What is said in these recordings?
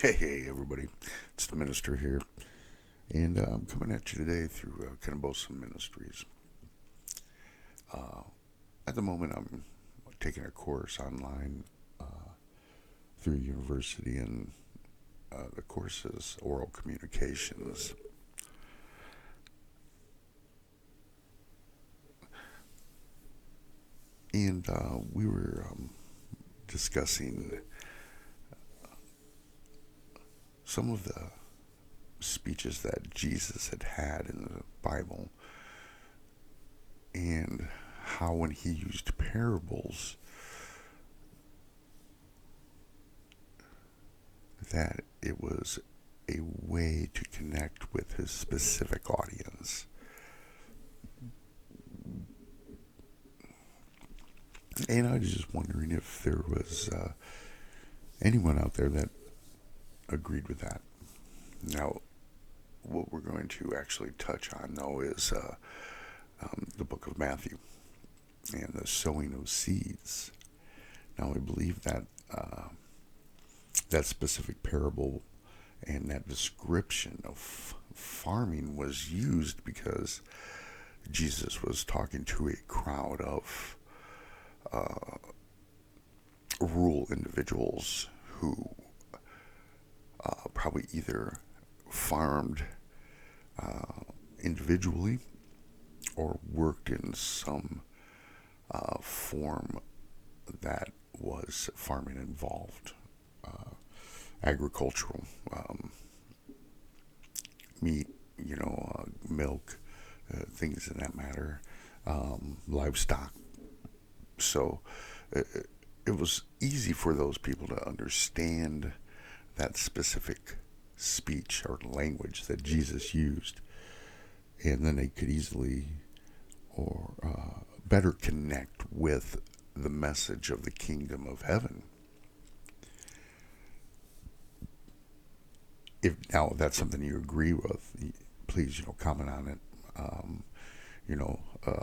Hey, everybody. It's the minister here, and I'm coming at you today through Kennebosum Ministries. Uh, at the moment, I'm taking a course online through university, and the course is oral communications. And we were discussing some of the speeches that Jesus had in the Bible, and how when he used parables, that it was a way to connect with his specific audience. And I was just wondering if there was anyone out there that agreed with that. Now, what we're going to actually touch on, though, is the book of Matthew and the sowing of seeds. Now, I believe that that specific parable and that description of farming was used because Jesus was talking to a crowd of rural individuals who probably either farmed individually or worked in some form that was farming involved, agricultural, meat, milk, things in that matter, livestock. So it was easy for those people to understand that specific speech or language that Jesus used, and then they could easily or better connect with the message of the kingdom of heaven. If now that's something you agree with, please comment on it.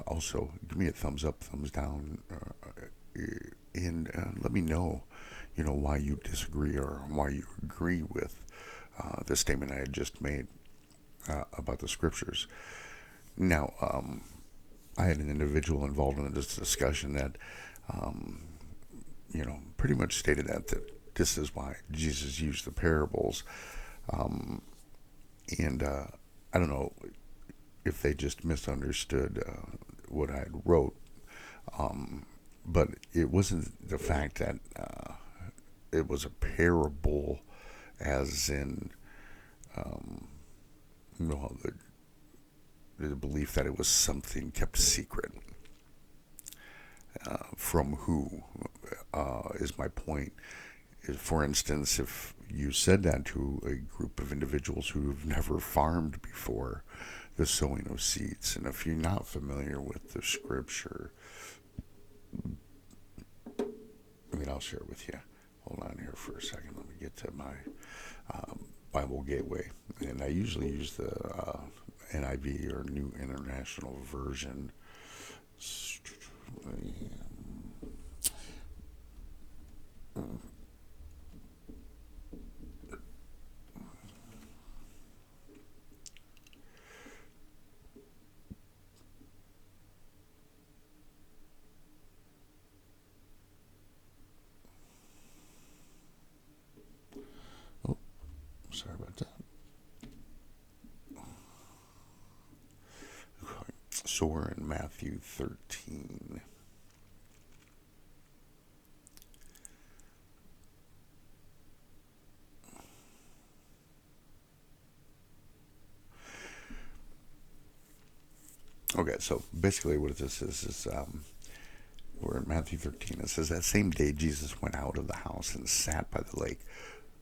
Also give me a thumbs up, thumbs down, and let me know, why you disagree or why you agree with the statement I had just made about the scriptures. Now, I had an individual involved in this discussion that, pretty much stated that this is why Jesus used the parables. And I don't know if they just misunderstood what I had wrote, but it wasn't the fact that it was a parable, as in, the belief that it was something kept secret. From who is my point. For instance, if you said that to a group of individuals who've never farmed before, the sowing of seeds, and if you're not familiar with the scripture, I'll share it with you. Hold on here for a second. Let me get to my Bible Gateway, and I usually use the NIV or New International Version. Oh, sorry about that. So we're in Matthew 13. Okay, so basically what this is we're in Matthew 13. It says, that same day Jesus went out of the house and sat by the lake.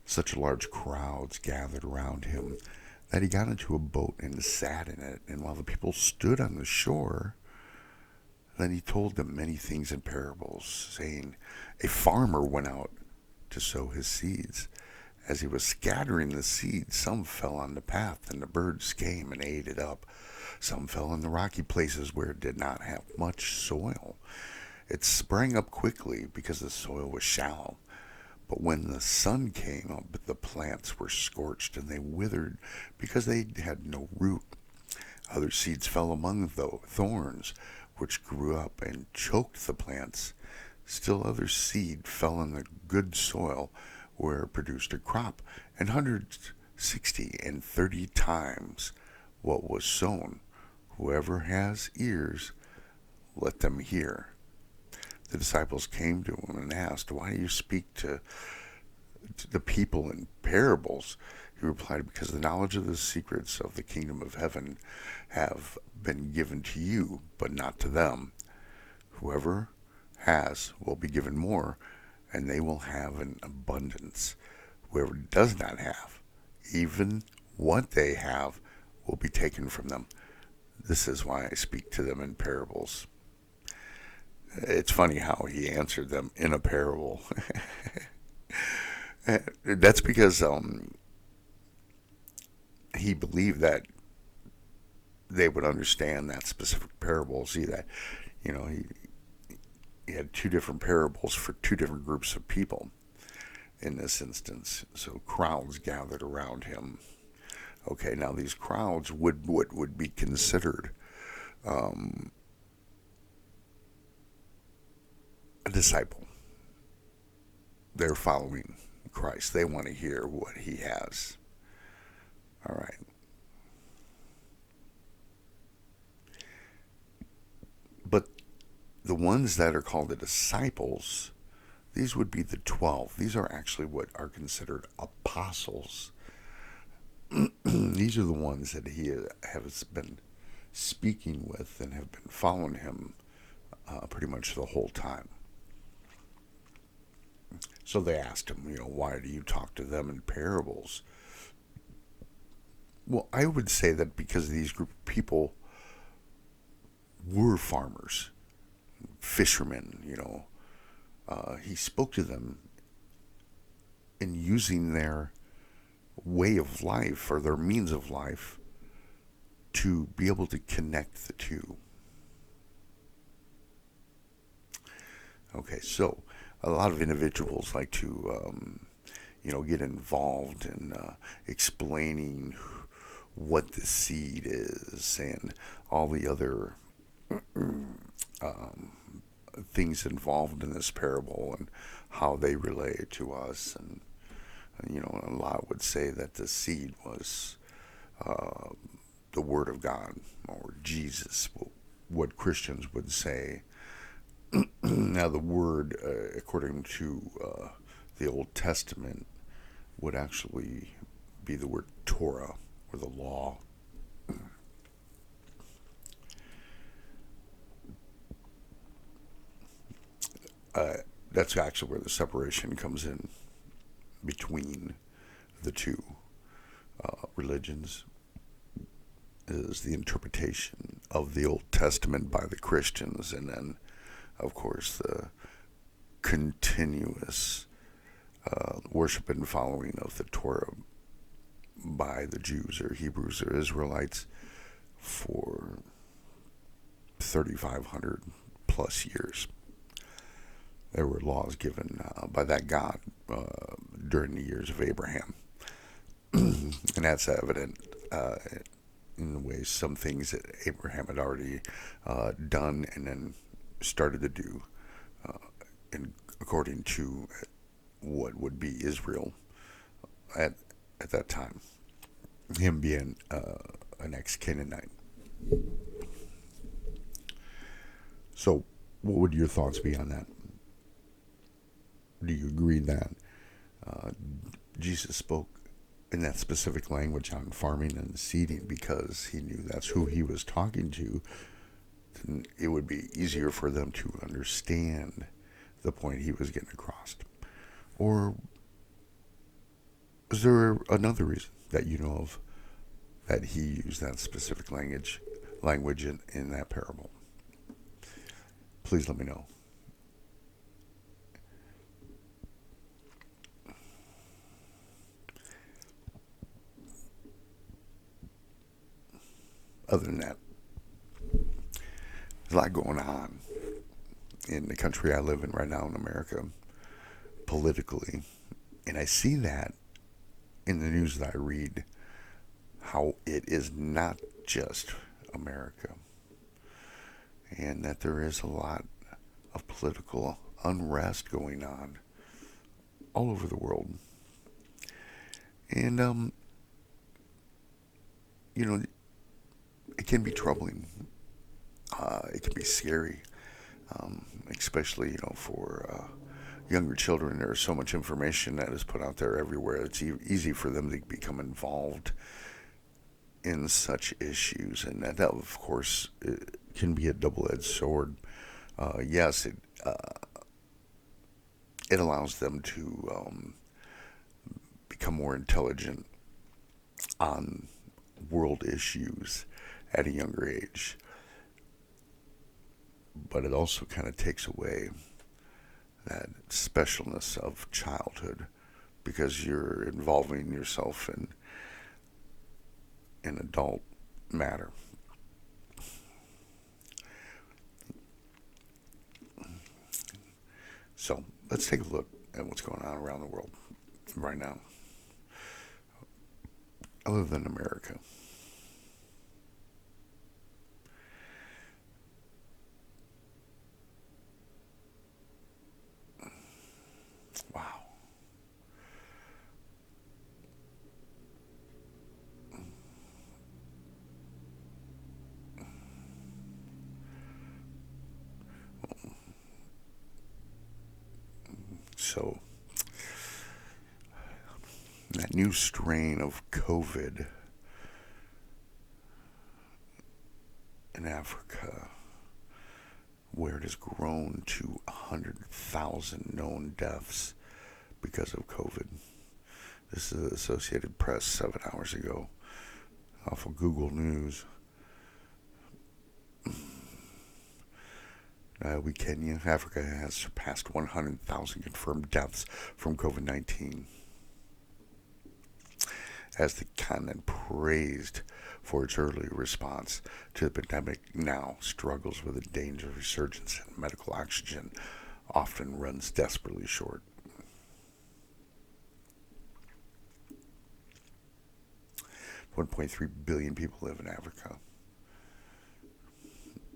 Such large crowds gathered around him that he got into a boat and sat in it. And while the people stood on the shore, then he told them many things in parables, saying, a farmer went out to sow his seeds. As he was scattering the seed, some fell on the path, and the birds came and ate it up. Some fell in the rocky places where it did not have much soil. It sprang up quickly because the soil was shallow. But when the sun came up, the plants were scorched and they withered because they had no root. Other seeds fell among the thorns, which grew up and choked the plants. Still other seed fell in the good soil, where it produced a crop, and 160 and 30 times what was sown. Whoever has ears, let them hear. The disciples came to him and asked, "Why do you speak to the people in parables?" He replied, "Because the knowledge of the secrets of the kingdom of heaven have been given to you, but not to them. Whoever has will be given more, and they will have an abundance. Whoever does not have, even what they have, will be taken from them. This is why I speak to them in parables." It's funny how he answered them in a parable. That's because he believed that they would understand that specific parable. See that, he had two different parables for two different groups of people in this instance. So crowds gathered around him. Okay, now these crowds would be considered a disciple. They're following Christ. They want to hear what he has. All right. But the ones that are called the disciples, these would be the 12. These are actually what are considered apostles. These are the ones that he has been speaking with and have been following him pretty much the whole time. So they asked him, why do you talk to them in parables? Well, I would say that because these group of people were farmers, fishermen, he spoke to them in using their way of life or their means of life to be able to connect the two. Okay, so a lot of individuals like to, get involved in explaining what the seed is and all the other things involved in this parable and how they relate to us. And a lot would say that the seed was the Word of God or Jesus, what Christians would say. Now, the word, according to the Old Testament, would actually be the word Torah, or the law. That's actually where the separation comes in between the two religions, is the interpretation of the Old Testament by the Christians, and then, of course, the continuous worship and following of the Torah by the Jews or Hebrews or Israelites for 3,500 plus years. There were laws given by that God during the years of Abraham. And that's evident in the way some things that Abraham had already done and then started to do according to what would be Israel at that time, him being an ex-Canaanite. So what would your thoughts be on that? Do you agree that Jesus spoke in that specific language on farming and seeding because he knew that's who he was talking to? Then it would be easier for them to understand the point he was getting across. Or is there another reason that you know of that he used that specific language in that parable? Please let me know. Other than that, there's a lot going on in the country I live in right now in America. politically. And I see that in the news that I read, how it is not just America, and that there is a lot of political unrest going on all over the world. And, you know, it can be troubling. It can be scary, especially, for younger children. There's so much information that is put out there everywhere. It's easy for them to become involved in such issues, and that of course, it can be a double-edged sword. Yes, it allows them to become more intelligent on world issues at a younger age, but it also kind of takes away that specialness of childhood, because you're involving yourself in adult matter. So let's take a look at what's going on around the world right now, other than America. Wow. So that new strain of COVID in Africa, where it has grown to 100,000 known deaths because of COVID. This is Associated Press 7 hours ago off of Google News. Kenya, Africa has surpassed 100,000 confirmed deaths from COVID-19, as the continent praised for its early response to the pandemic now struggles with a dangerous resurgence, and medical oxygen often runs desperately short. $1.3 billion people live in Africa.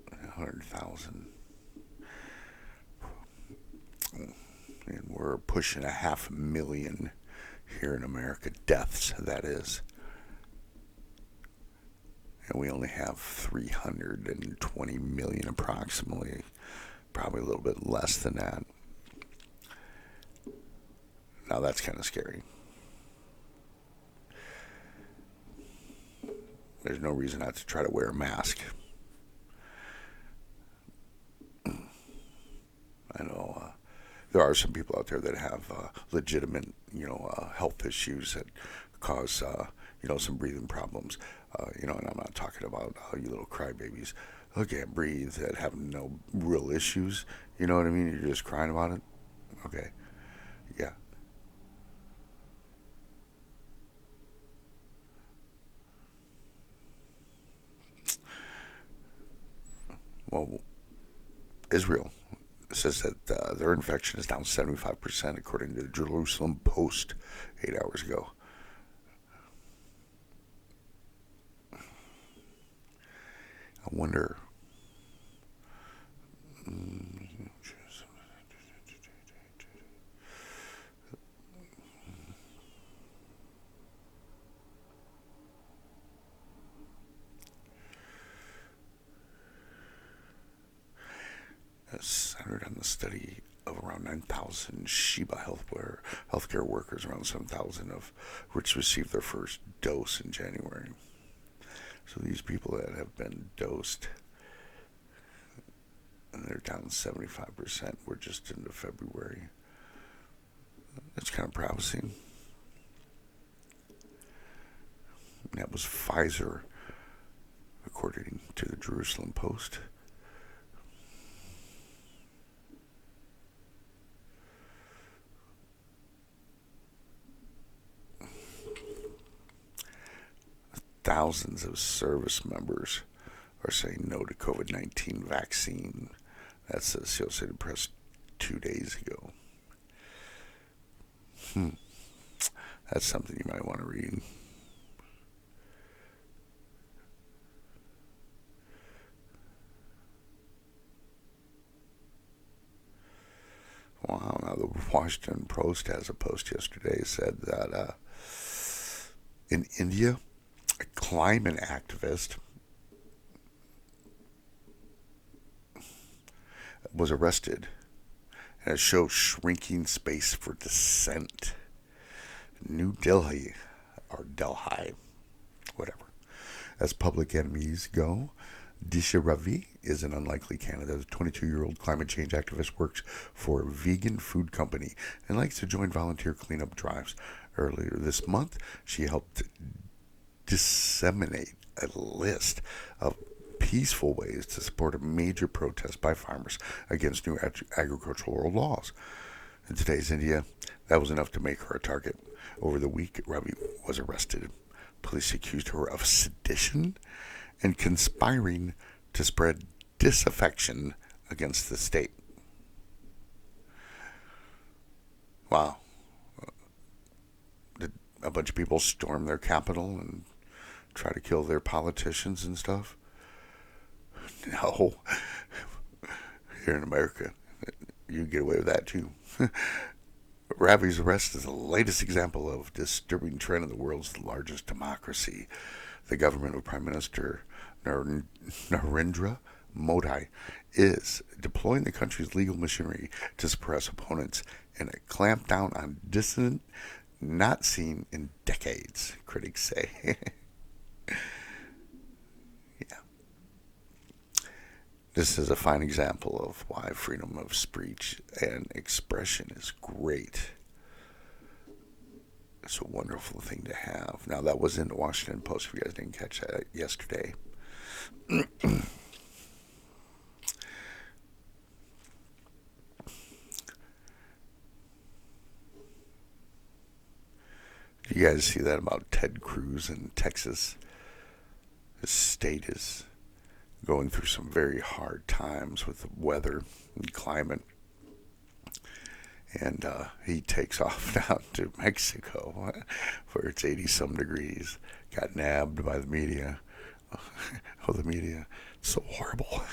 100,000. And we're pushing 500,000 here in America. Deaths, that is. And we only have 320 million approximately. Probably a little bit less than that. Now that's kind of scary. There's no reason not to try to wear a mask. I know there are some people out there that have legitimate, health issues that cause, some breathing problems. And I'm not talking about you little crybabies who can't breathe, that have no real issues. You know what I mean? You're just crying about it. Okay, yeah. Well, Israel says that their infection is down 75%, according to the Jerusalem Post 8 hours ago. I wonder. Centered on the study of around 9,000 Sheba healthcare workers, around 7,000 of which received their first dose in January. So these people that have been dosed, and they're down 75%. We're just into February. That's kind of promising. And that was Pfizer, according to the Jerusalem Post. Thousands of service members are saying no to COVID-19 vaccine. That's the Associated Press 2 days ago. Hmm. That's something you might want to read. Wow. Now, the Washington Post has a post yesterday said that in India, a climate activist was arrested and it shows shrinking space for dissent. New Delhi, or Delhi, whatever. As public enemies go, Disha Ravi is an unlikely candidate. The 22-year-old climate change activist works for a vegan food company and likes to join volunteer cleanup drives. Earlier this month, she helped disseminate a list of peaceful ways to support a major protest by farmers against new agricultural laws. In today's India, that was enough to make her a target. Over the week, Ravi was arrested. Police accused her of sedition and conspiring to spread disaffection against the state. Wow. Did a bunch of people storm their capital and try to kill their politicians and stuff? No. Here in America, you get away with that too. Ravi's arrest is the latest example of a disturbing trend in the world's largest democracy. The government of Prime Minister Narendra Modi is deploying the country's legal machinery to suppress opponents and clamp down on dissident not seen in decades, critics say. Yeah. This is a fine example of why freedom of speech and expression is great. It's a wonderful thing to have. Now, that was in the Washington Post, if you guys didn't catch that yesterday. Do you guys see that about Ted Cruz in Texas? His state is going through some very hard times with the weather and climate. And he takes off down to Mexico where it's 80 some degrees. Got nabbed by the media. Oh, the media. It's so horrible.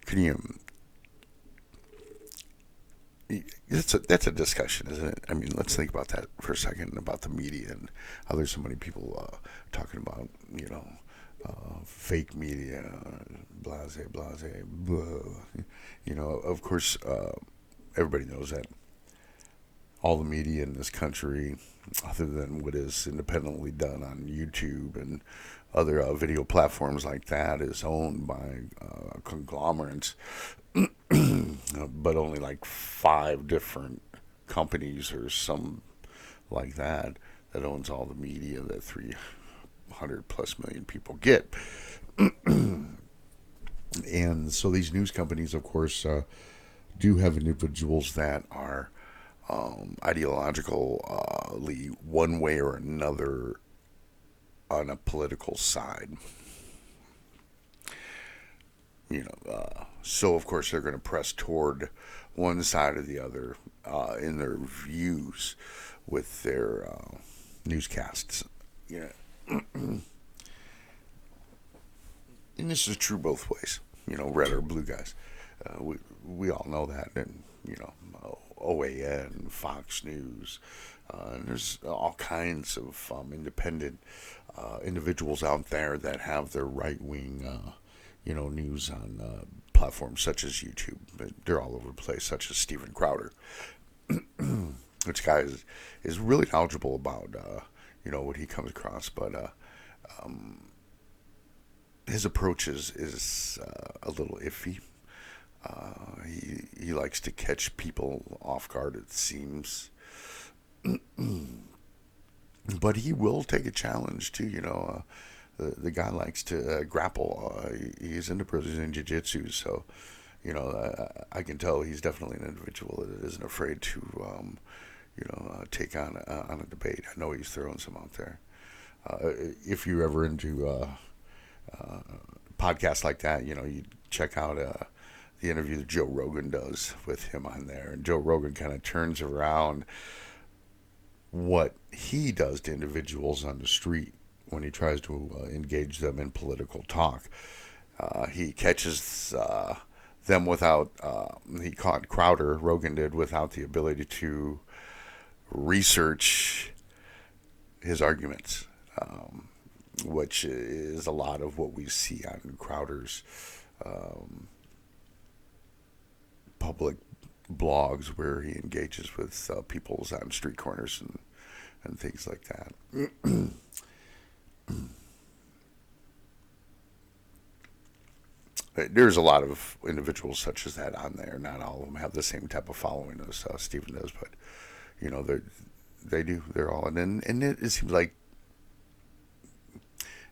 Can you? That's a discussion, isn't it? I mean, let's think about that for a second about the media and how there's so many people talking about, fake media, blase, blase, blah. Of course, everybody knows that all the media in this country, other than what is independently done on YouTube and other video platforms like that, is owned by conglomerates, but only like 5 different companies or some like that owns all the media that 300 plus million people get. And so these news companies, of course, do have individuals that are ideologically one way or another on a political side. So of course they're going to press toward one side or the other in their views with their newscasts. Yeah, and this is true both ways. Red or blue guys. We all know that, and OAN, Fox News, and there's all kinds of independent individuals out there that have their right wing, news on platforms such as YouTube. They're all over the place, such as Steven Crowder, which guy is really knowledgeable about what he comes across, but his approach is a little iffy. He likes to catch people off guard, it seems. But he will take a challenge too. The guy likes to grapple. He's into Brazilian jiu-jitsu, so I can tell he's definitely an individual that isn't afraid to take on a debate. I know he's throwing some out there. If you're ever into podcasts like that, you check out the interview that Joe Rogan does with him on there. And Joe Rogan kind of turns around what he does to individuals on the street when he tries to engage them in political talk. He catches them without, he caught Crowder, Rogan did, without the ability to research his arguments, which is a lot of what we see on Crowder's public blogs, where he engages with people on street corners and things like that. There's a lot of individuals such as that on there. Not all of them have the same type of following as Stephen does, but they do. They're all, and it seems like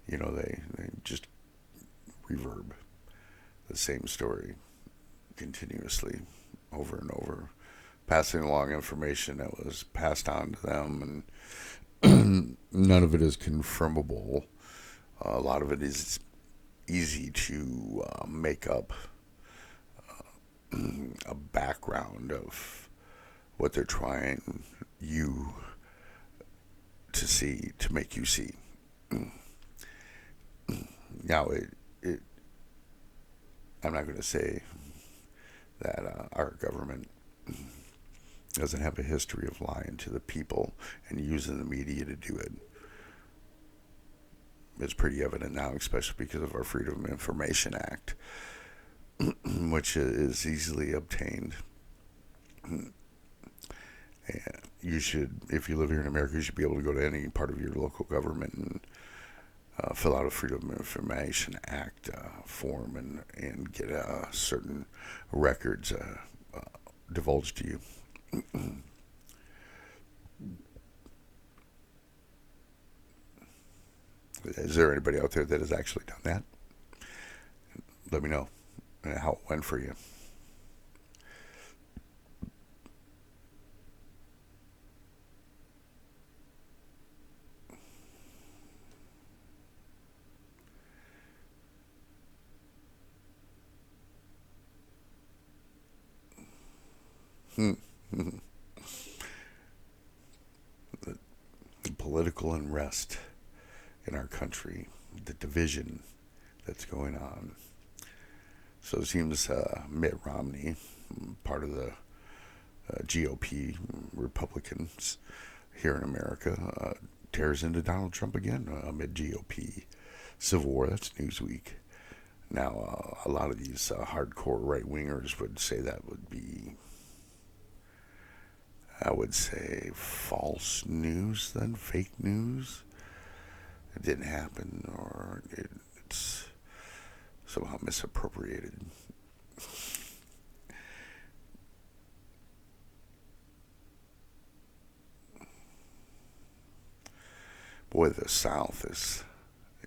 they just reverb the same story continuously over and over, passing along information that was passed on to them, and none of it is confirmable. A lot of it is easy to make up a background of what they're trying you to see, to make you see. Now, I'm not going to say that our government doesn't have a history of lying to the people and using the media to do it. It's pretty evident now, especially because of our Freedom of Information Act, which is easily obtained. And you should, if you live here in America, you should be able to go to any part of your local government and fill out a Freedom of Information Act form and get certain records divulged to you. Is there anybody out there that has actually done that? Let me know how it went for you. The political unrest in our country, the division that's going on. So it seems Mitt Romney, part of the GOP Republicans here in America, tears into Donald Trump again amid GOP civil war. That's Newsweek. Now, a lot of these hardcore right-wingers would say that would be, I would say, false news, then fake news. It didn't happen, or it's somehow misappropriated. Boy, the South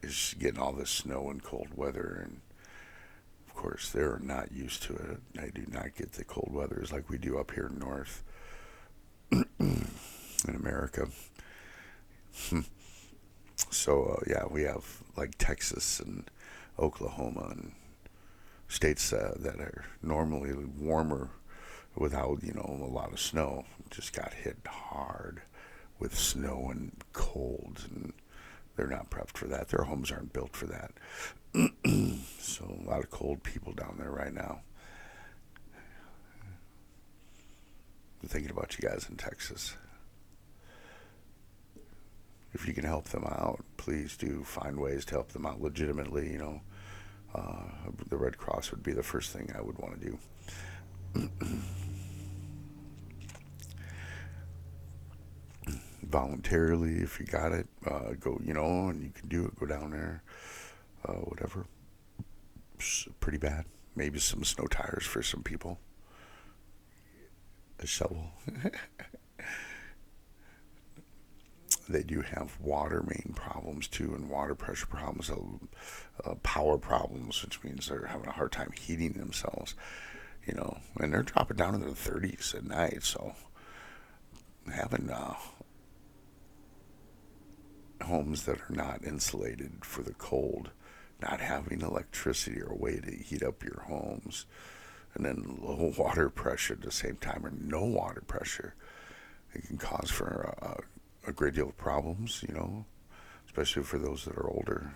is getting all this snow and cold weather, and of course they're not used to it. They do not get the cold weathers like we do up here north in America. So yeah, we have like Texas and Oklahoma and states that are normally warmer without a lot of snow just got hit hard with snow and cold, and they're not prepped for that. Their homes aren't built for that. So a lot of cold people down there right now. I'm thinking about you guys in Texas. If you can help them out, please do find ways to help them out legitimately. The Red Cross would be the first thing I would want to do. Voluntarily, if you got it, go, and you can do it, go down there, whatever. It's pretty bad. Maybe some snow tires for some people. A shovel. They do have water main problems too, and water pressure problems, power problems, which means they're having a hard time heating themselves, and they're dropping down into the 30s at night. So having homes that are not insulated for the cold not having electricity or a way to heat up your homes, and then low water pressure at the same time, or no water pressure, it can cause for a great deal of problems, especially for those that are older.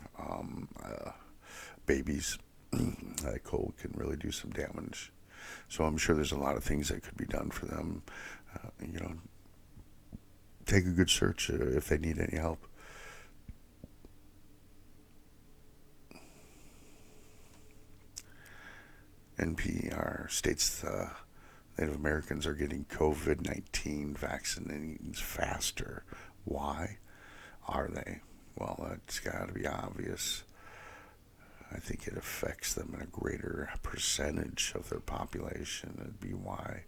Babies, that cold can really do some damage. So I'm sure there's a lot of things that could be done for them. Take a good search if they need any help. NPR states Native Americans are getting COVID-19 vaccines faster. Why are they? Well, it's got to be obvious. I think it affects them in a greater percentage of their population. That'd be why.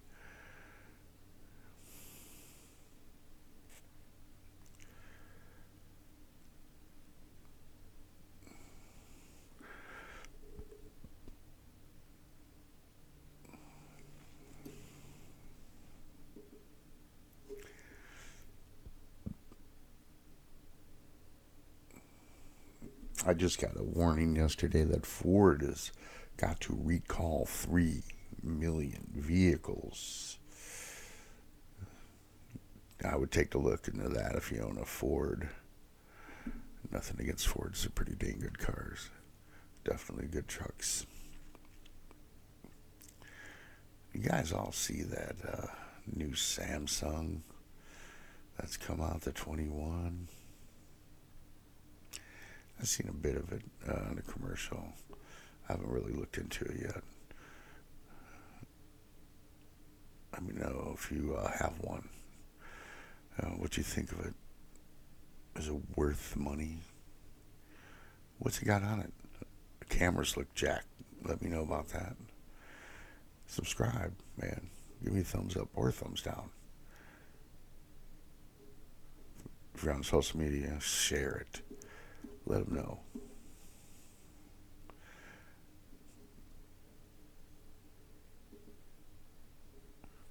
I just got a warning yesterday that Ford has got to recall 3 million vehicles. I would take a look into that if you own a Ford. Nothing against Fords, they're pretty dang good cars. Definitely good trucks. You guys all see that new Samsung that's come out, the 21? I've seen a bit of it in a commercial. I haven't really looked into it yet. Let me know if you have one. What you think of it? Is it worth money? What's it got on it? The cameras look jacked. Let me know about that. Subscribe, man. Give me a thumbs up or a thumbs down. If you're on social media, share it. Let them know.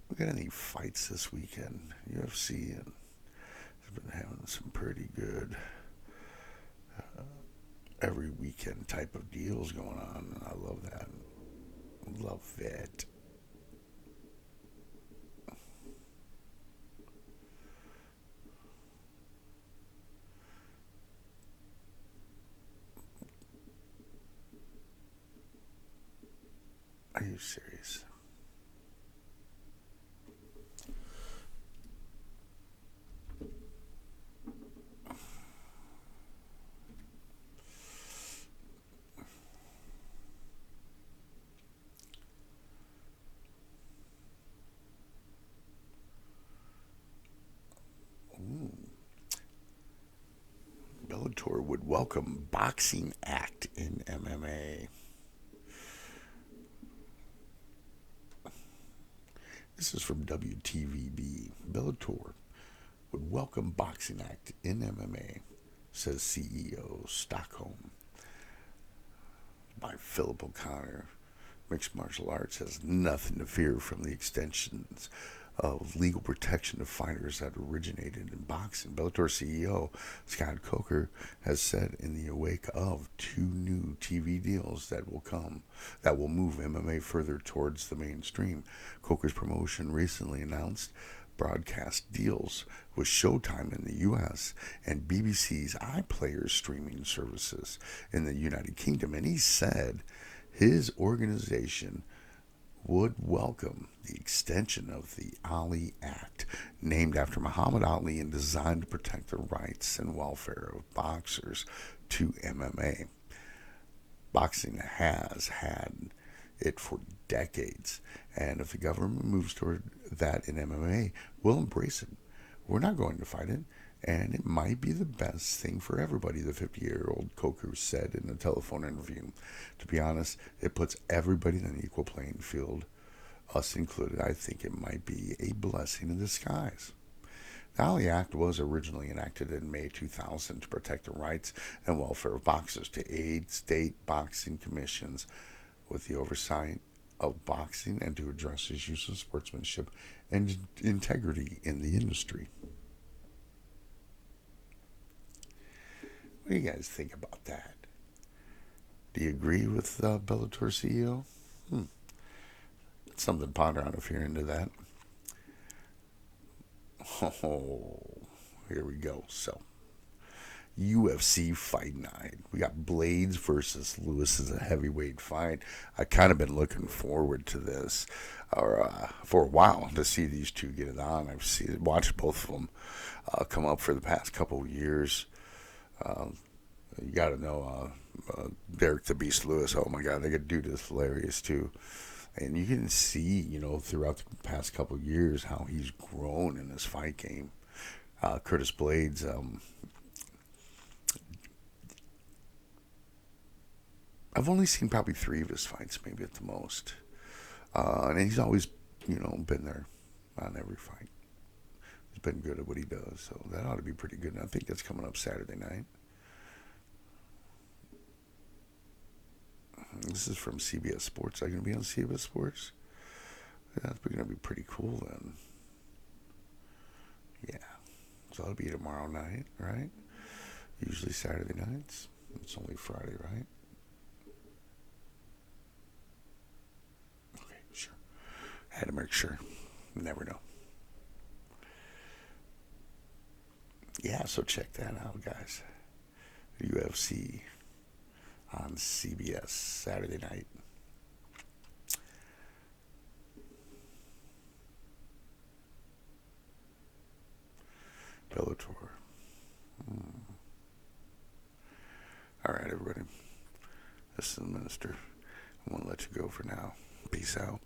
We got any fights this weekend? UFC has been having some pretty good every weekend type of deals going on, and I love that. Love it. Are you serious? Ooh. Bellator would welcome boxing act in MMA. This is from WTVB. Bellator would welcome boxing act in MMA, says CEO Stockholm by Philip O'Connor. Mixed martial arts has nothing to fear from the extensions of legal protection of fighters that originated in boxing. Bellator CEO Scott Coker has said in the wake of 2 new TV deals that will move MMA further towards the mainstream. Coker's promotion recently announced broadcast deals with Showtime in the U.S. and BBC's iPlayer streaming services in the United Kingdom, and he said his organization would welcome the extension of the Ali Act, named after Muhammad Ali and designed to protect the rights and welfare of boxers, to MMA. Boxing has had it for decades, and if the government moves toward that in MMA, we'll embrace it. We're not going to fight it, and it might be the best thing for everybody, the 50-year-old Coker said in a telephone interview. To be honest, it puts everybody in an equal playing field, us included. I think it might be a blessing in disguise. The Ali Act was originally enacted in May 2000 to protect the rights and welfare of boxers, to aid state boxing commissions with the oversight of boxing, and to address issues of sportsmanship and integrity in the industry. What do you guys think about that? Do you agree with Bellator CEO? Hmm. It's something to ponder on if you're into that. Oh, here we go. So, UFC Fight Night. We got Blades versus Lewis as a heavyweight fight. I kind of been looking forward to this for a while to see these two get it on. Watched both of them come up for the past couple of years. You got to know Derek the Beast Lewis. Oh my God, that dude is hilarious too. And you can see, throughout the past couple of years how he's grown in this fight game. Curtis Blades, I've only seen probably 3 of his fights, maybe at the most. And he's always, been there on every fight. He's been good at what he does, so that ought to be pretty good. And I think that's coming up Saturday night. This is from CBS Sports. Are you going to be on CBS Sports? Yeah, that's going to be pretty cool then. Yeah. So that'll be tomorrow night, right? Usually Saturday nights. It's only Friday, right? Okay, sure. Had to make sure. Never know. Yeah, so check that out, guys. UFC on CBS Saturday night. Bellator. All right, everybody. This is the minister. I'm going to let you go for now. Peace out.